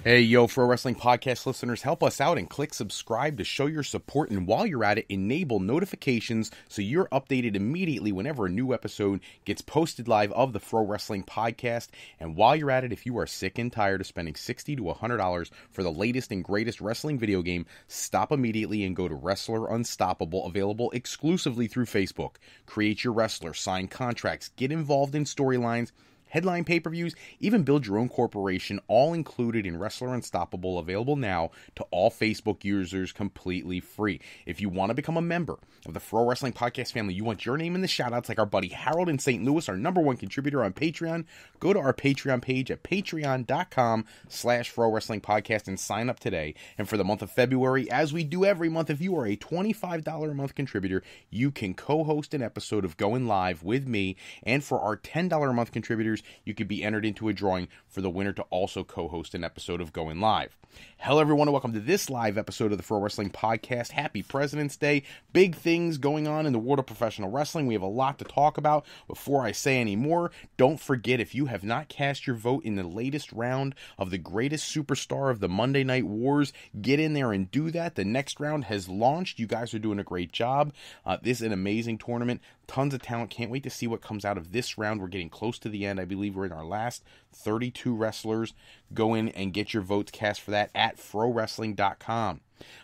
Hey, yo, Pro Wrestling Podcast listeners, help us out and click subscribe to show your support. And while you're at it, enable notifications so you're updated immediately whenever a new episode gets posted live of the Pro Wrestling Podcast. And while you're at it, if you are sick and tired of spending $60 to $100 for the latest and greatest wrestling video game, stop immediately and go to Wrestler Unstoppable, available exclusively through Facebook. Create your wrestler, sign contracts, get involved in storylines, headline pay-per-views, even build your own corporation, all included in Wrestler Unstoppable, available now to all Facebook users completely free. If you want to become a member of the Pro Wrestling Podcast family, you want your name in the shoutouts like our buddy Harold in St. Louis, our #1 contributor on Patreon, go to our Patreon page at patreon.com/Pro Wrestling Podcast and sign up today. And for the month of February, as we do every month, if you are a $25 a month contributor, you can co-host an episode of Going Live with me. And for our $10 a month contributors, you could be entered into a drawing for the winner to also co-host an episode of Going Live. Hello, everyone, and welcome to this live episode of the Pro Wrestling Podcast. Happy President's Day. Big things going on in the world of professional wrestling. We have a lot to talk about. Before I say any more, don't forget, if you have not cast your vote in the latest round of the greatest superstar of the Monday Night Wars, get in there and do that. The next round has launched. You guys are doing a great job. This is an amazing tournament. Tons of talent. Can't wait to see what comes out of this round. We're getting close to the end. I believe we're in our last 32 wrestlers. Go in and get your votes cast for that at frowrestling.com.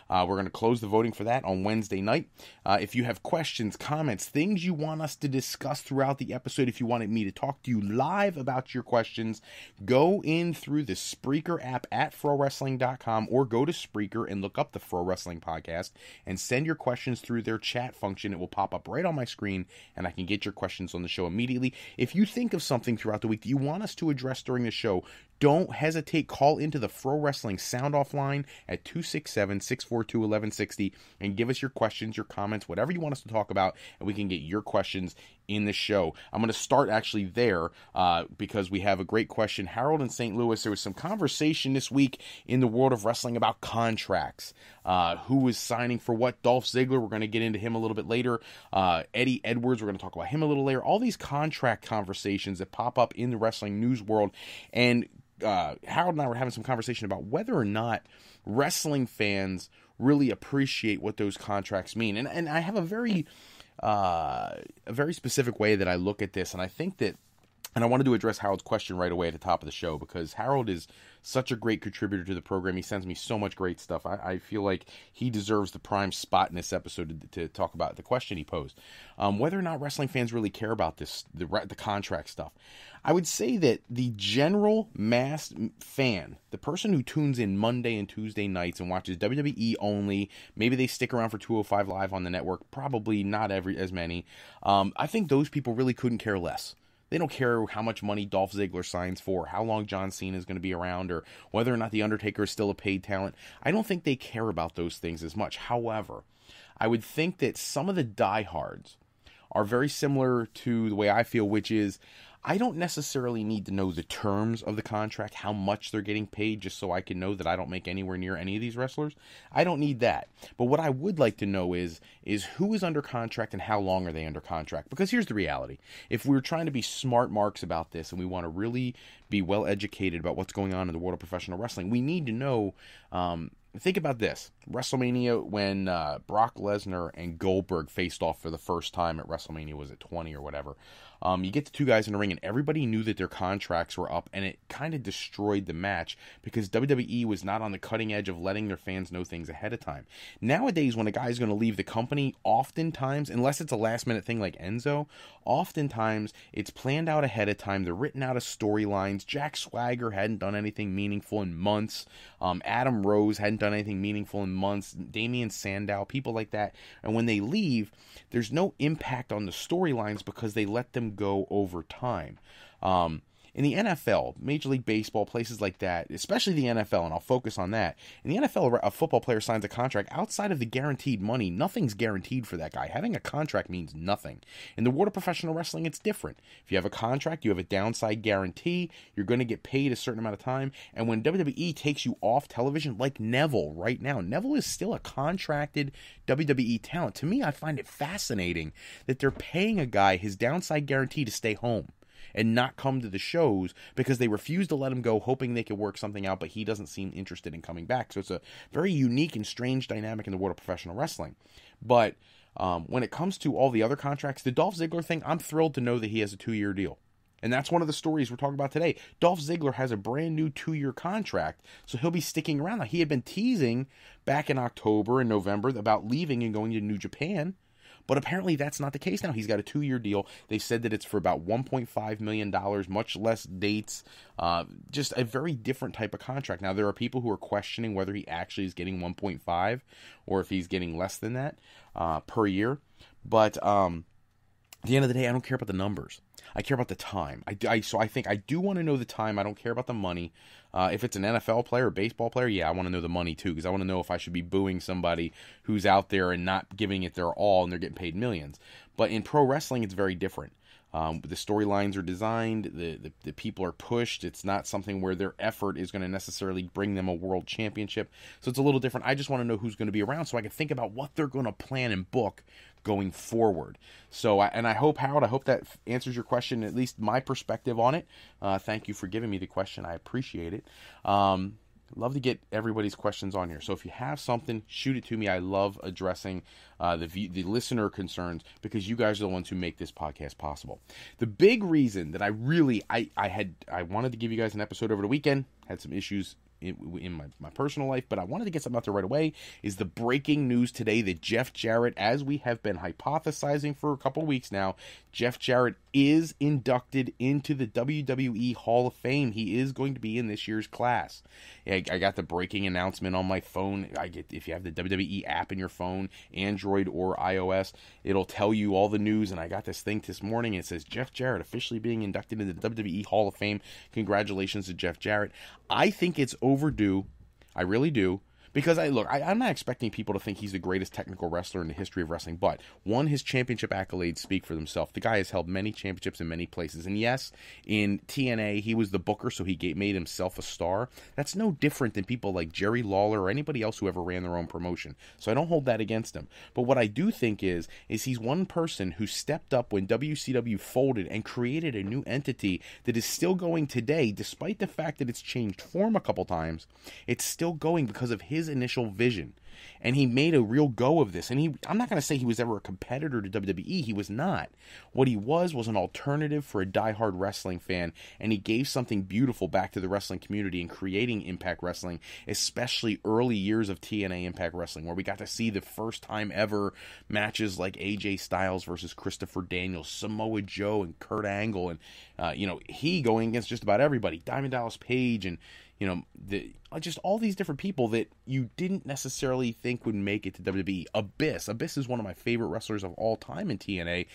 We're going to close the voting for that on Wednesday night. If you have questions, comments, things you want us to discuss throughout the episode, if you wanted me to talk to you live about your questions, go in through the Spreaker app at frowrestling.com or go to Spreaker and look up the Pro Wrestling Podcast and send your questions through their chat function. It will pop up right on my screen and I can get your questions on the show immediately. If you think of something throughout the week that you want us to address during the show, don't hesitate. Call into the Pro Wrestling Sound Off line at 267-642-1160 and give us your questions, your comments, whatever you want us to talk about, and we can get your questions in the show. I'm going to start actually there because we have a great question. Harold in St. Louis, there was some conversation this week in the world of wrestling about contracts. Who is signing for what? Dolph Ziggler, we're going to get into him a little bit later. Eddie Edwards, we're going to talk about him a little later. All these contract conversations that pop up in the wrestling news world. And Harold and I were having some conversation about whether or not wrestling fans really appreciate what those contracts mean. And I have a very specific way that I look at this, and I think that, and I wanted to address Harold's question right away at the top of the show because Harold is such a great contributor to the program. He sends me so much great stuff. I feel like he deserves the prime spot in this episode to talk about the question he posed. Whether or not wrestling fans really care about this, the contract stuff. I would say that the general mass fan, the person who tunes in Monday and Tuesday nights and watches WWE only, maybe they stick around for 205 Live on the network, probably not as many. I think those people really couldn't care less. They don't care how much money Dolph Ziggler signs for, how long John Cena is going to be around, or whether or not The Undertaker is still a paid talent. I don't think they care about those things as much. However, I would think that some of the diehards are very similar to the way I feel, which is I don't necessarily need to know the terms of the contract, how much they're getting paid, just so I can know that I don't make anywhere near any of these wrestlers. I don't need that. But what I would like to know is who is under contract and how long are they under contract? Because here's the reality. If we're trying to be smart marks about this and we want to really be well educated about what's going on in the world of professional wrestling, we need to know, think about this. WrestleMania, when Brock Lesnar and Goldberg faced off for the first time at WrestleMania, was it 20 or whatever? You get the two guys in the ring, and everybody knew that their contracts were up, and it kind of destroyed the match because WWE was not on the cutting edge of letting their fans know things ahead of time. Nowadays, when a guy is going to leave the company, oftentimes, unless it's a last-minute thing like Enzo, oftentimes it's planned out ahead of time. They're written out of storylines. Jack Swagger hadn't done anything meaningful in months. Adam Rose hadn't done anything meaningful in months. Damian Sandow, people like that. And when they leave, there's no impact on the storylines because they let them go over time. In the NFL, Major League Baseball, places like that, especially the NFL, and I'll focus on that. In the NFL, a football player signs a contract. Outside of the guaranteed money, nothing's guaranteed for that guy. Having a contract means nothing. In the world of professional wrestling, it's different. If you have a contract, you have a downside guarantee. You're going to get paid a certain amount of time. And when WWE takes you off television, like Neville right now, Neville is still a contracted WWE talent. To me, I find it fascinating that they're paying a guy his downside guarantee to stay home. and not come to the shows because they refuse to let him go, hoping they could work something out, but he doesn't seem interested in coming back. So it's a very unique and strange dynamic in the world of professional wrestling. But when it comes to all the other contracts, the Dolph Ziggler thing, I'm thrilled to know that he has a 2-year deal. And that's one of the stories we're talking about today. Dolph Ziggler has a brand new 2-year contract, so he'll be sticking around. Now, he had been teasing back in October and November about leaving and going to New Japan, but apparently that's not the case now. He's got a 2-year deal. They said that it's for about $1.5 million, much less dates, just a very different type of contract. Now, there are people who are questioning whether he actually is getting 1.5 or if he's getting less than that per year. But at the end of the day, I don't care about the numbers. I care about the time. So I think I do want to know the time. I don't care about the money. If it's an NFL player or baseball player, yeah, I want to know the money too, because I want to know if I should be booing somebody who's out there and not giving it their all and they're getting paid millions. But in pro wrestling, it's very different. The storylines are designed, the people are pushed. It's not something where their effort is going to necessarily bring them a world championship. So it's a little different. I just want to know who's going to be around so I can think about what they're going to plan and book going forward. So, and I hope, Howard, I hope that answers your question, at least my perspective on it. Thank you for giving me the question. I appreciate it. Love to get everybody's questions on here. So if you have something, shoot it to me. I love addressing the listener concerns because you guys are the ones who make this podcast possible. The big reason that I wanted to give you guys an episode over the weekend, had some issues in my personal life, but I wanted to get something out there right away, is the breaking news today that Jeff Jarrett, as we have been hypothesizing for a couple of weeks now, Jeff Jarrett is inducted into the WWE Hall of Fame. He is going to be in this year's class. I got the breaking announcement on my phone. If you have the WWE app in your phone, Android or iOS, it'll tell you all the news, and I got this thing this morning. It says Jeff Jarrett officially being inducted into the WWE Hall of Fame. Congratulations to Jeff Jarrett. I think it's overdue. I really do. Because I'm not expecting people to think he's the greatest technical wrestler in the history of wrestling, but one, his championship accolades speak for themselves. The guy has held many championships in many places, and yes, in TNA, he was the booker, so he made himself a star. That's no different than people like Jerry Lawler or anybody else who ever ran their own promotion, so I don't hold that against him. But what I do think is he's one person who stepped up when WCW folded and created a new entity that is still going today, despite the fact that it's changed form a couple times. It's still going because of his initial vision, and he made a real go of this. And I'm not going to say he was ever a competitor to WWE. He was not. What he was an alternative for a diehard wrestling fan, and he gave something beautiful back to the wrestling community in creating Impact Wrestling, especially early years of TNA Impact Wrestling, where we got to see the first time ever matches like AJ Styles versus Christopher Daniels, Samoa Joe and Kurt Angle, and he going against just about everybody, Diamond Dallas Page, and just all these different people that you didn't necessarily think would make it to WWE. Abyss is one of my favorite wrestlers of all time in TNA.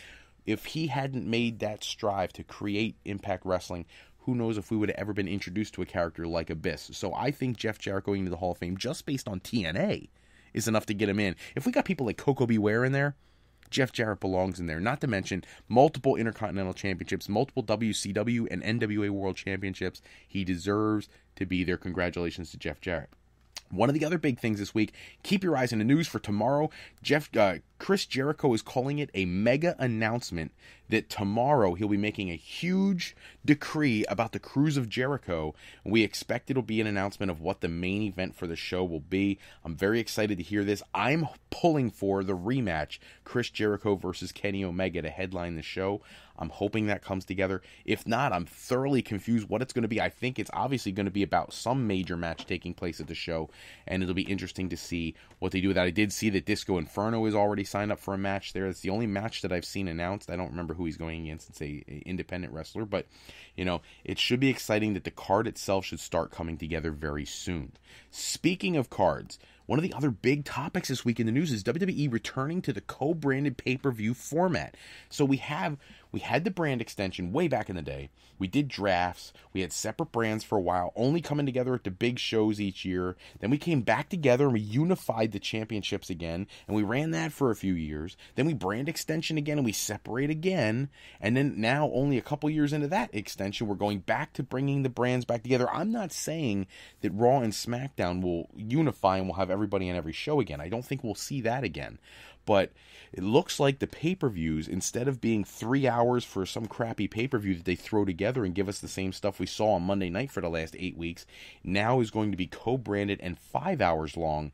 If he hadn't made that strive to create Impact Wrestling, who knows if we would have ever been introduced to a character like Abyss. So I think Jeff Jarrett going into the Hall of Fame just based on TNA is enough to get him in. If we got people like Coco Beware in there, Jeff Jarrett belongs in there. Not to mention multiple Intercontinental Championships, multiple WCW and NWA World Championships. He deserves to be there. Congratulations to Jeff Jarrett. One of the other big things this week, keep your eyes on the news for tomorrow. Chris Jericho is calling it a mega announcement that tomorrow he'll be making a huge decree about the Cruise of Jericho. We expect it'll be an announcement of what the main event for the show will be. I'm very excited to hear this. I'm pulling for the rematch, Chris Jericho versus Kenny Omega, to headline the show. I'm hoping that comes together. If not, I'm thoroughly confused what it's going to be. I think it's obviously going to be about some major match taking place at the show, and it'll be interesting to see what they do with that. I did see that Disco Inferno is already signed up for a match there. It's the only match that I've seen announced. I don't remember who he's going against. It's a independent wrestler, but it should be exciting that the card itself should start coming together very soon. Speaking of cards, one of the other big topics this week in the news is WWE returning to the co-branded pay-per-view format. So we had the brand extension way back in the day. We did drafts. We had separate brands for a while, only coming together at the big shows each year. Then we came back together and we unified the championships again, and we ran that for a few years. Then we brand extension again, and we separate again. And then now, only a couple years into that extension, we're going back to bringing the brands back together. I'm not saying that Raw and SmackDown will unify and we'll have everybody on every show again. I don't think we'll see that again. But it looks like the pay-per-views, instead of being 3 hours for some crappy pay-per-view that they throw together and give us the same stuff we saw on Monday night for the last 8 weeks, now is going to be co-branded and 5 hours long,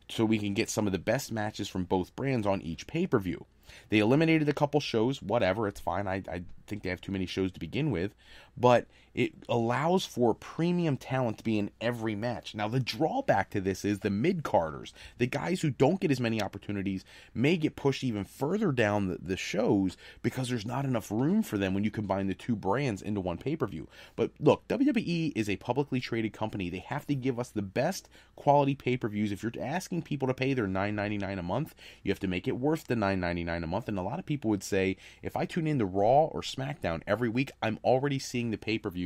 so we can get some of the best matches from both brands on each pay-per-view. They eliminated a couple shows, whatever, it's fine. I think they have too many shows to begin with, but it allows for premium talent to be in every match. Now, the drawback to this is the mid-carders, the guys who don't get as many opportunities, may get pushed even further down the shows because there's not enough room for them when you combine the two brands into one pay-per-view. But look, WWE is a publicly traded company. They have to give us the best quality pay-per-views. If you're asking people to pay their $9.99 a month, you have to make it worth the $9.99 a month. And a lot of people would say, if I tune in to Raw or SmackDown every week, I'm already seeing the pay-per-views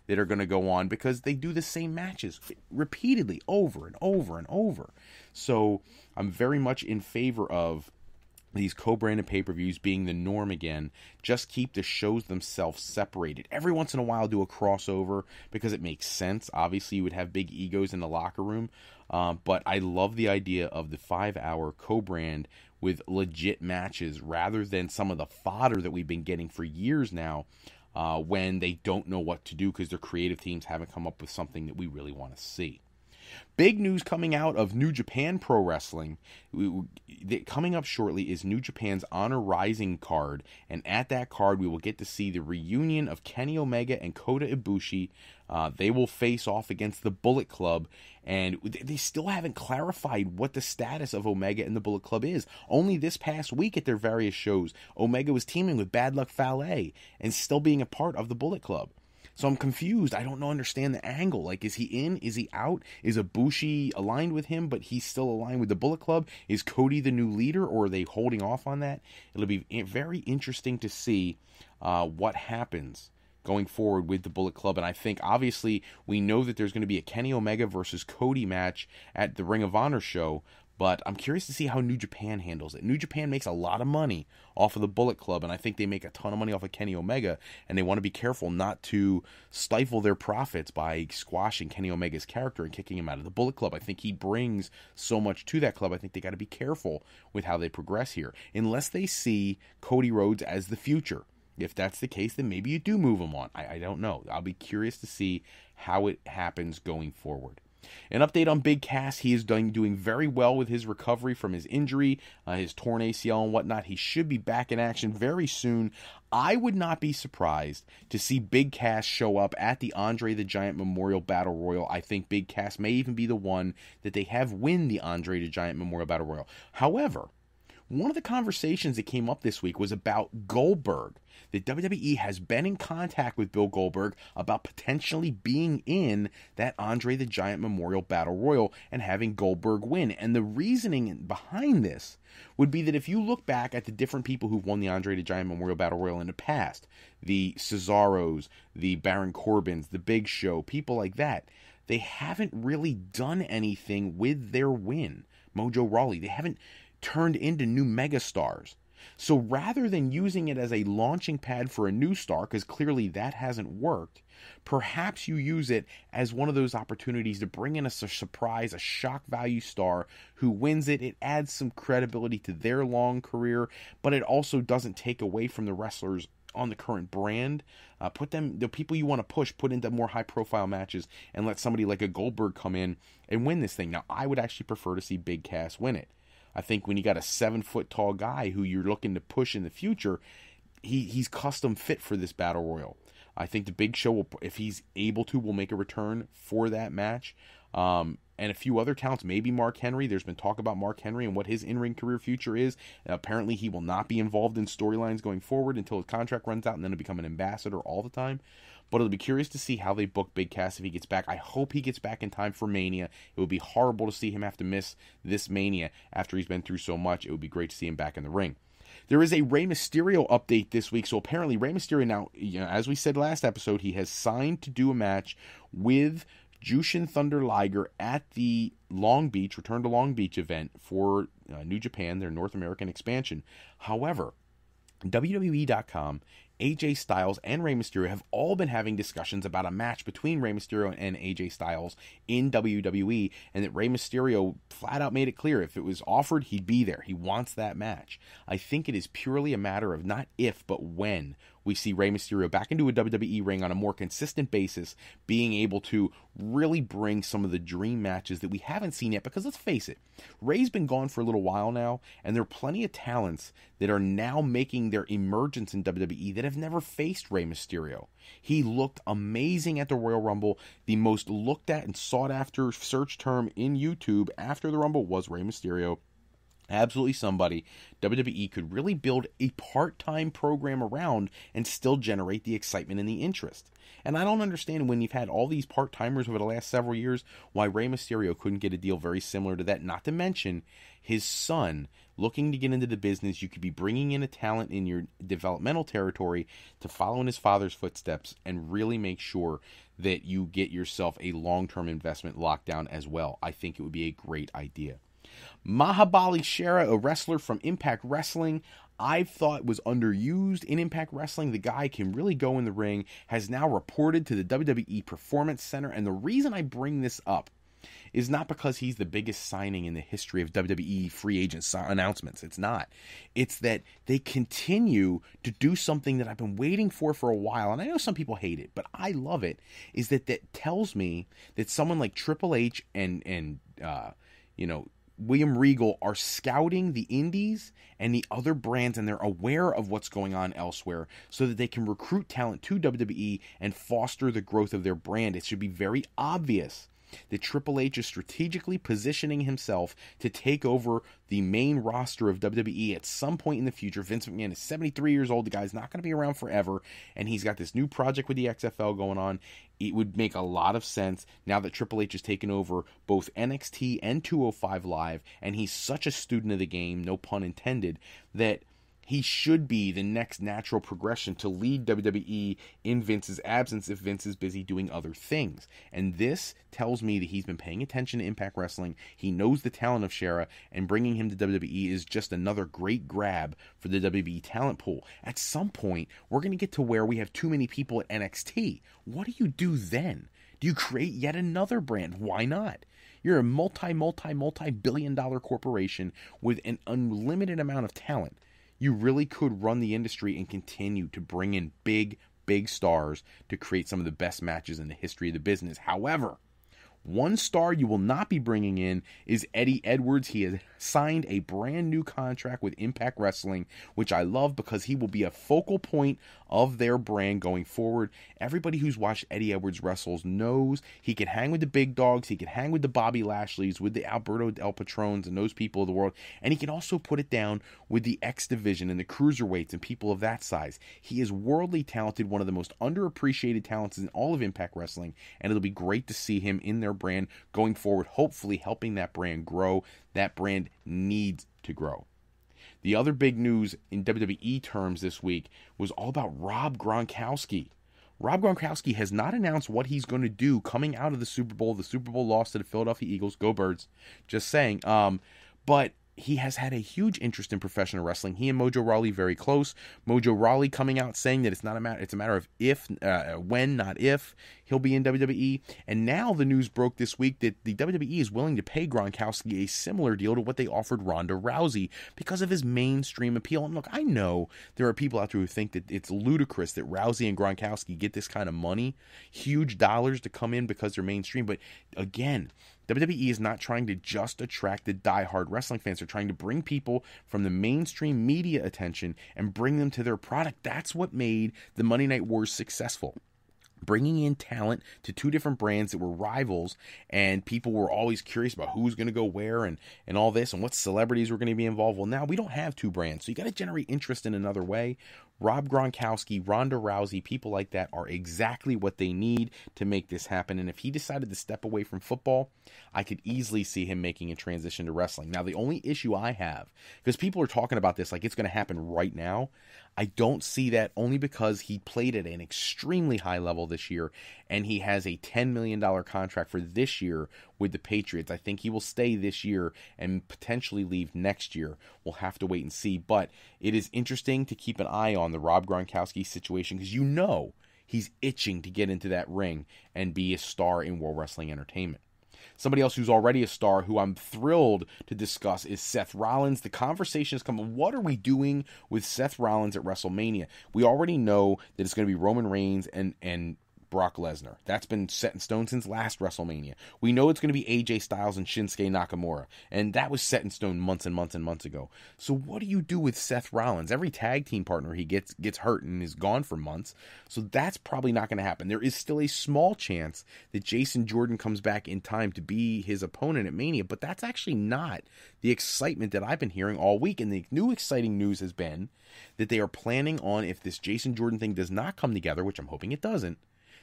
that are going to go on because they do the same matches repeatedly over and over and over. So I'm very much in favor of these co-branded pay-per-views being the norm again. Just keep the shows themselves separated. Every once in a while do a crossover because it makes sense. Obviously you would have big egos in the locker room, but I love the idea of the 5-hour co-brand with legit matches rather than some of the fodder that we've been getting for years now, when they don't know what to do because their creative teams haven't come up with something that we really want to see. Big news coming out of New Japan Pro Wrestling. Coming up shortly is New Japan's Honor Rising card, and at that card we will get to see the reunion of Kenny Omega and Kota Ibushi. They will face off against the Bullet Club, and they still haven't clarified what the status of Omega and the Bullet Club is. Only this past week at their various shows, Omega was teaming with Bad Luck Fale and still being a part of the Bullet Club. So I'm confused. I don't understand the angle. Like, is he in? Is he out? Is Ibushi aligned with him, but he's still aligned with the Bullet Club? Is Cody the new leader, or are they holding off on that? It'll be very interesting to see what happens going forward with the Bullet Club. And I think, obviously, we know that there's going to be a Kenny Omega versus Cody match at the Ring of Honor show, but I'm curious to see how New Japan handles it. New Japan makes a lot of money off of the Bullet Club, and I think they make a ton of money off of Kenny Omega, and they want to be careful not to stifle their profits by squashing Kenny Omega's character and kicking him out of the Bullet Club. I think he brings so much to that club. I think they got to be careful with how they progress here, unless they see Cody Rhodes as the future. If that's the case, then maybe you do move him on. I don't know. I'll be curious to see how it happens going forward. An update on Big Cass. He is doing very well with his recovery from his injury, his torn ACL and whatnot. He should be back in action very soon. I would not be surprised to see Big Cass show up at the Andre the Giant Memorial Battle Royal. I think Big Cass may even be the one that they have win the Andre the Giant Memorial Battle Royal. However, one of the conversations that came up this week was about Goldberg. The WWE has been in contact with Bill Goldberg about potentially being in that Andre the Giant Memorial Battle Royal and having Goldberg win. And the reasoning behind this would be that if you look back at the different people who've won the Andre the Giant Memorial Battle Royal in the past, the Cesaros, the Baron Corbins, the Big Show, people like that, they haven't really done anything with their win. Mojo Rawley, they haven't turned into new megastars. So rather than using it as a launching pad for a new star, because clearly that hasn't worked, perhaps you use it as one of those opportunities to bring in a surprise, a shock value star who wins it. It adds some credibility to their long career, but it also doesn't take away from the wrestlers on the current brand. Put them, the people you want to push, put into more high profile matches and let somebody like a Goldberg come in and win this thing. Now, I would actually prefer to see Big Cass win it. I think when you got a 7-foot tall guy who you're looking to push in the future, he's custom fit for this battle royal. I think the Big Show, will, if he's able to, will make a return for that match. And a few other talents, maybe Mark Henry. There's been talk about Mark Henry and what his in-ring career future is. Apparently, he will not be involved in storylines going forward until his contract runs out, and then he'll become an ambassador all the time. But it'll be curious to see how they book Big Cass if he gets back. I hope he gets back in time for Mania. It would be horrible to see him have to miss this Mania after he's been through so much. It would be great to see him back in the ring. There is a Rey Mysterio update this week. So apparently Rey Mysterio now, as we said last episode, he has signed to do a match with Jushin Thunder Liger at the Long Beach, Return to Long Beach event for New Japan, their North American expansion. However, WWE.com AJ Styles and Rey Mysterio have all been having discussions about a match between Rey Mysterio and AJ Styles in WWE, and that Rey Mysterio flat out made it clear if it was offered, he'd be there. He wants that match. I think it is purely a matter of not if, but when we see Rey Mysterio back into a WWE ring on a more consistent basis, being able to really bring some of the dream matches that we haven't seen yet. Because let's face it, Rey's been gone for a little while now, and there are plenty of talents that are now making their emergence in WWE that have never faced Rey Mysterio. He looked amazing at the Royal Rumble. The most looked at and sought after search term in YouTube after the Rumble was Rey Mysterio. Absolutely somebody WWE could really build a part-time program around and still generate the excitement and the interest. And I don't understand, when you've had all these part-timers over the last several years, why Rey Mysterio couldn't get a deal very similar to that. Not to mention his son looking to get into the business. You could be bringing in a talent in your developmental territory to follow in his father's footsteps and really make sure that you get yourself a long-term investment locked down as well. I think it would be a great idea. Mahabali Shera, a wrestler from Impact Wrestling, I thought was underused in Impact Wrestling. The guy can really go in the ring, has now reported to the WWE Performance Center. And the reason I bring this up is not because he's the biggest signing in the history of WWE free agent announcements. It's not. It's that they continue to do something that I've been waiting for a while. And I know some people hate it, but I love it. Is that tells me that someone like Triple H and William Regal are scouting the indies and the other brands, and they're aware of what's going on elsewhere so that they can recruit talent to WWE and foster the growth of their brand. It should be very obvious that Triple H is strategically positioning himself to take over the main roster of WWE at some point in the future. Vince McMahon is 73 years old. The guy's not going to be around forever, and he's got this new project with the XFL going on. It would make a lot of sense now that Triple H has taken over both NXT and 205 Live, and he's such a student of the game, no pun intended, that he should be the next natural progression to lead WWE in Vince's absence if Vince is busy doing other things. And this tells me that he's been paying attention to Impact Wrestling. He knows the talent of Shera, and bringing him to WWE is just another great grab for the WWE talent pool. At some point, we're going to get to where we have too many people at NXT. What do you do then? Do you create yet another brand? Why not? You're a multi-billion dollar corporation with an unlimited amount of talent. You really could run the industry and continue to bring in big stars to create some of the best matches in the history of the business. However, one star you will not be bringing in is Eddie Edwards. He has signed a brand new contract with Impact Wrestling, which I love because he will be a focal point of their brand going forward. Everybody who's watched Eddie Edwards wrestles knows he can hang with the big dogs. He can hang with the Bobby Lashleys, with the Alberto Del Patrons and those people of the world. And he can also put it down with the X Division and the cruiserweights and people of that size. He is worldly talented, one of the most underappreciated talents in all of Impact Wrestling. And it'll be great to see him in their brand going forward, hopefully helping that brand grow. That brand needs to grow. The other big news in WWE terms this week was all about Rob Gronkowski. Rob Gronkowski has not announced what he's going to do coming out of the Super Bowl. The Super Bowl loss to the Philadelphia Eagles. Go Birds. Just saying. But he has had a huge interest in professional wrestling. He and Mojo Rawley very close. Mojo Rawley coming out saying that it's a matter of if, when, not if, he'll be in WWE. And now the news broke this week that the WWE is willing to pay Gronkowski a similar deal to what they offered Ronda Rousey because of his mainstream appeal. And look, I know there are people out there who think that it's ludicrous that Rousey and Gronkowski get this kind of money, huge dollars to come in because they're mainstream. But again, WWE is not trying to just attract the diehard wrestling fans. They're trying to bring people from the mainstream media attention and bring them to their product. That's what made the Monday Night Wars successful. Bringing in talent to two different brands that were rivals, and people were always curious about who's going to go where and all this and what celebrities were going to be involved. Well, now we don't have two brands, so you got to generate interest in another way. Rob Gronkowski, Ronda Rousey, people like that are exactly what they need to make this happen. And if he decided to step away from football, I could easily see him making a transition to wrestling. Now, the only issue I have, because people are talking about this like it's going to happen right now, I don't see that, only because he played at an extremely high level this year, and he has a $10 million contract for this year with the Patriots. I think he will stay this year and potentially leave next year. We'll have to wait and see, but it is interesting to keep an eye on the Rob Gronkowski situation, because he's itching to get into that ring and be a star in World Wrestling Entertainment. Somebody else who's already a star, who I'm thrilled to discuss, is Seth Rollins. The conversation has come, what are we doing with Seth Rollins at WrestleMania? We already know that it's going to be Roman Reigns and Brock Lesnar. That's been set in stone since last WrestleMania. We know it's going to be AJ Styles and Shinsuke Nakamura, and that was set in stone months and months and months ago. So what do you do with Seth Rollins? Every tag team partner he gets hurt and is gone for months, so that's probably not going to happen. There is still a small chance that Jason Jordan comes back in time to be his opponent at Mania, but that's actually not the excitement that I've been hearing all week. And the new exciting news has been that they are planning on, if this Jason Jordan thing does not come together, which I'm hoping it doesn't,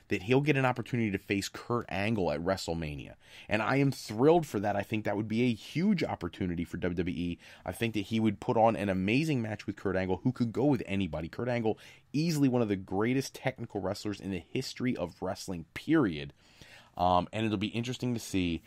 that he'll get an opportunity to face Kurt Angle at WrestleMania. And I am thrilled for that. I think that would be a huge opportunity for WWE. I think that he would put on an amazing match with Kurt Angle, who could go with anybody. Kurt Angle, easily one of the greatest technical wrestlers in the history of wrestling, period. And it'll be interesting to see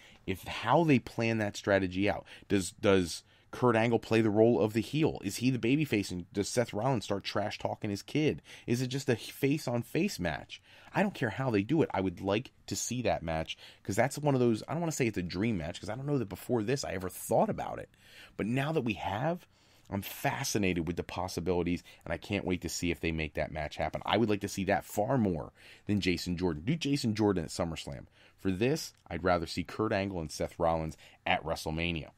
how they plan that strategy out. Does Kurt Angle play the role of the heel? Is he the babyface, and does Seth Rollins start trash talking his kid? Is it just a face-on-face match? I don't care how they do it. I would like to see that match, because that's one of those, I don't want to say it's a dream match, because I don't know that before this I ever thought about it. But now that we have, I'm fascinated with the possibilities, and I can't wait to see if they make that match happen. I would like to see that far more than Jason Jordan. Do Jason Jordan at SummerSlam. For this, I'd rather see Kurt Angle and Seth Rollins at WrestleMania.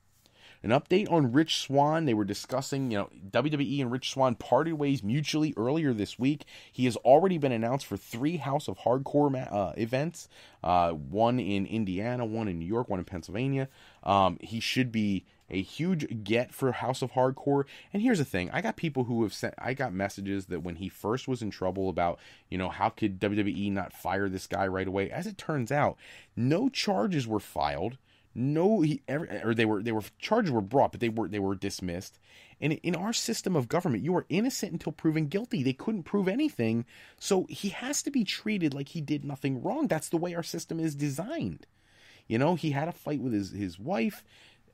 An update on Rich Swann. They were discussing, WWE and Rich Swann parted ways mutually earlier this week. He has already been announced for 3 House of Hardcore events, one in Indiana, one in New York, one in Pennsylvania. He should be a huge get for House of Hardcore. And here's the thing. I got people who have sent, I got messages that when he first was in trouble about, how could WWE not fire this guy right away? As it turns out, no charges were filed. Charges were brought, but they were dismissed. And in our system of government, you are innocent until proven guilty. They couldn't prove anything, so he has to be treated like he did nothing wrong. That's the way our system is designed. He had a fight with his wife.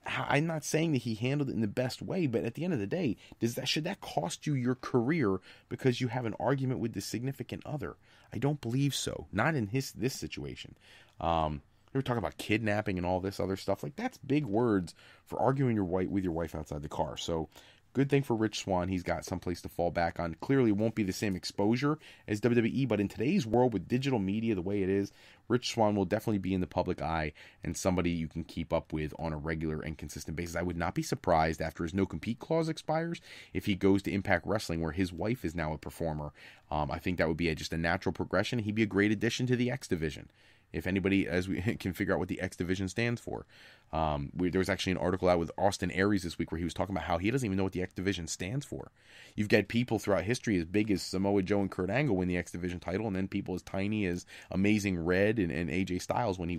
I'm not saying that he handled it in the best way, but at the end of the day, should that cost you your career because you have an argument with the significant other? I don't believe so. Not in this situation. They were talking about kidnapping and all this other stuff. Like, that's big words for arguing with your wife outside the car. So, good thing for Rich Swann. He's got someplace to fall back on. Clearly, it won't be the same exposure as WWE, but in today's world with digital media the way it is, Rich Swann will definitely be in the public eye and somebody you can keep up with on a regular and consistent basis. I would not be surprised after his no-compete clause expires if he goes to Impact Wrestling, where his wife is now a performer. I think that would be just a natural progression. He'd be a great addition to the X Division. If anybody, as we can figure out what the X Division stands for. There was actually an article out with Austin Aries this week where he was talking about how he doesn't even know what the X Division stands for. You've got people throughout history as big as Samoa Joe and Kurt Angle win the X Division title, and then people as tiny as Amazing Red and AJ Styles when he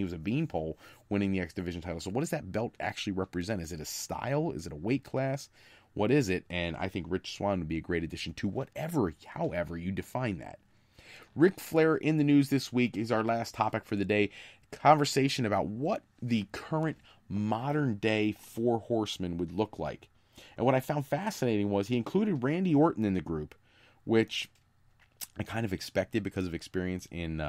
was a beanpole winning the X Division title. So what does that belt actually represent? Is it a style? Is it a weight class? What is it? And I think Rich Swann would be a great addition to however you define that. Ric Flair in the news this week is our last topic for the day. Conversation about what the current modern day 4 horsemen would look like. And what I found fascinating was he included Randy Orton in the group, which I kind of expected because of experience in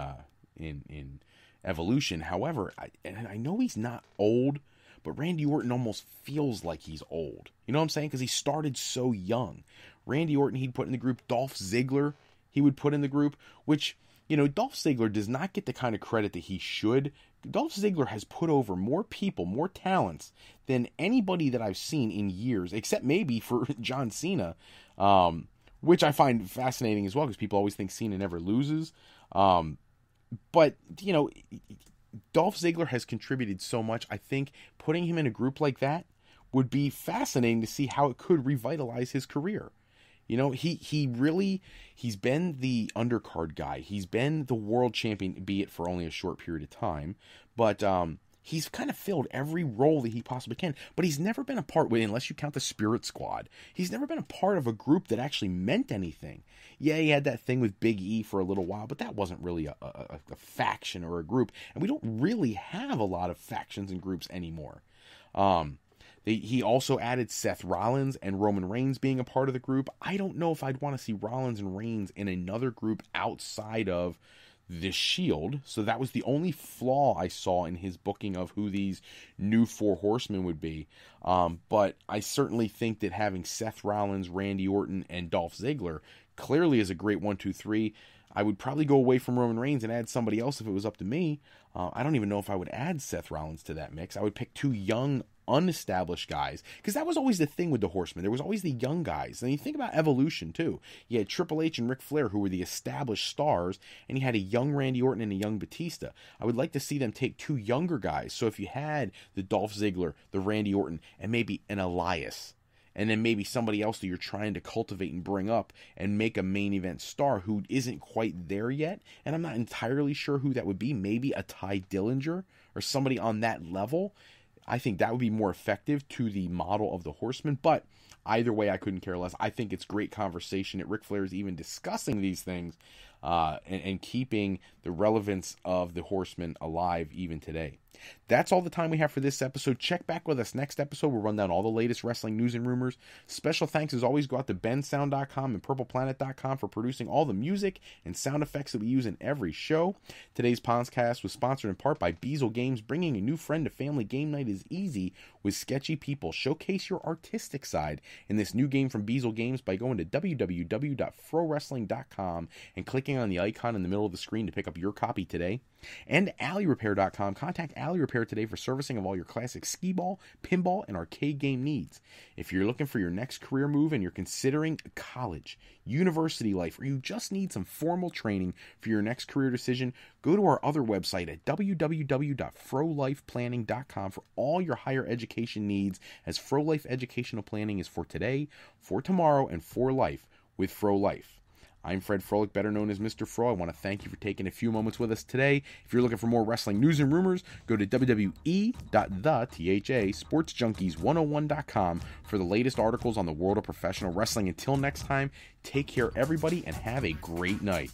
Evolution. However, I know he's not old, but Randy Orton almost feels like he's old. You know what I'm saying? Because he started so young. Randy Orton, he'd put in the group. Dolph Ziggler, he would put in the group, which, Dolph Ziggler does not get the kind of credit that he should. Dolph Ziggler has put over more people, more talents than anybody that I've seen in years, except maybe for John Cena, which I find fascinating as well, because people always think Cena never loses. But, Dolph Ziggler has contributed so much. I think putting him in a group like that would be fascinating to see how it could revitalize his career. He's been the undercard guy. He's been the world champion, be it for only a short period of time. But he's kind of filled every role that he possibly can, but he's never been a part, unless you count the Spirit Squad, he's never been a part of a group that actually meant anything. Yeah, he had that thing with Big E for a little while, but that wasn't really a faction or a group, and we don't really have a lot of factions and groups anymore. He also added Seth Rollins and Roman Reigns being a part of the group. I don't know if I'd want to see Rollins and Reigns in another group outside of the Shield. So that was the only flaw I saw in his booking of who these new 4 horsemen would be. But I certainly think that having Seth Rollins, Randy Orton, and Dolph Ziggler clearly is a great 1, 2, 3. I would probably go away from Roman Reigns and add somebody else if it was up to me. I don't even know if I would add Seth Rollins to that mix. I would pick 2 young, unestablished guys, because that was always the thing with the Horsemen. There was always the young guys. And you think about Evolution too. You had Triple H and Ric Flair, who were the established stars, and you had a young Randy Orton and a young Batista. I would like to see them take 2 younger guys. So if you had the Dolph Ziggler, the Randy Orton, and maybe an Elias, and then maybe somebody else that you're trying to cultivate and bring up and make a main event star who isn't quite there yet, and I'm not entirely sure who that would be, maybe a Ty Dillinger or somebody on that level, I think that would be more effective to the model of the Horsemen. But either way, I couldn't care less. I think it's great conversation that Ric Flair is even discussing these things and keeping the relevance of the Horsemen alive even today. That's all the time we have for this episode. Check back with us next episode. We'll run down all the latest wrestling news and rumors. Special thanks as always go out to bensound.com and purpleplanet.com for producing all the music and sound effects that we use in every show. Today's podcast was sponsored in part by Beazle Games. Bringing a new friend to family game night is easy with sketchy people. Showcase your artistic side in this new game from Beazle Games by going to www.frowrestling.com and clicking on the icon in the middle of the screen to pick up your copy today. And AlleyRepair.com. Contact Alley Repair today for servicing of all your classic skee-ball, pinball, and arcade game needs. If you're looking for your next career move and you're considering college, university life, or you just need some formal training for your next career decision, go to our other website at www.frolifeplanning.com for all your higher education needs, as Fro Life Educational Planning is for today, for tomorrow, and for life with Fro Life. I'm Fred Froelich, better known as Mr. Fro. I want to thank you for taking a few moments with us today. If you're looking for more wrestling news and rumors, go to www.sportsjunkies101.com for the latest articles on the world of professional wrestling. Until next time, take care, everybody, and have a great night.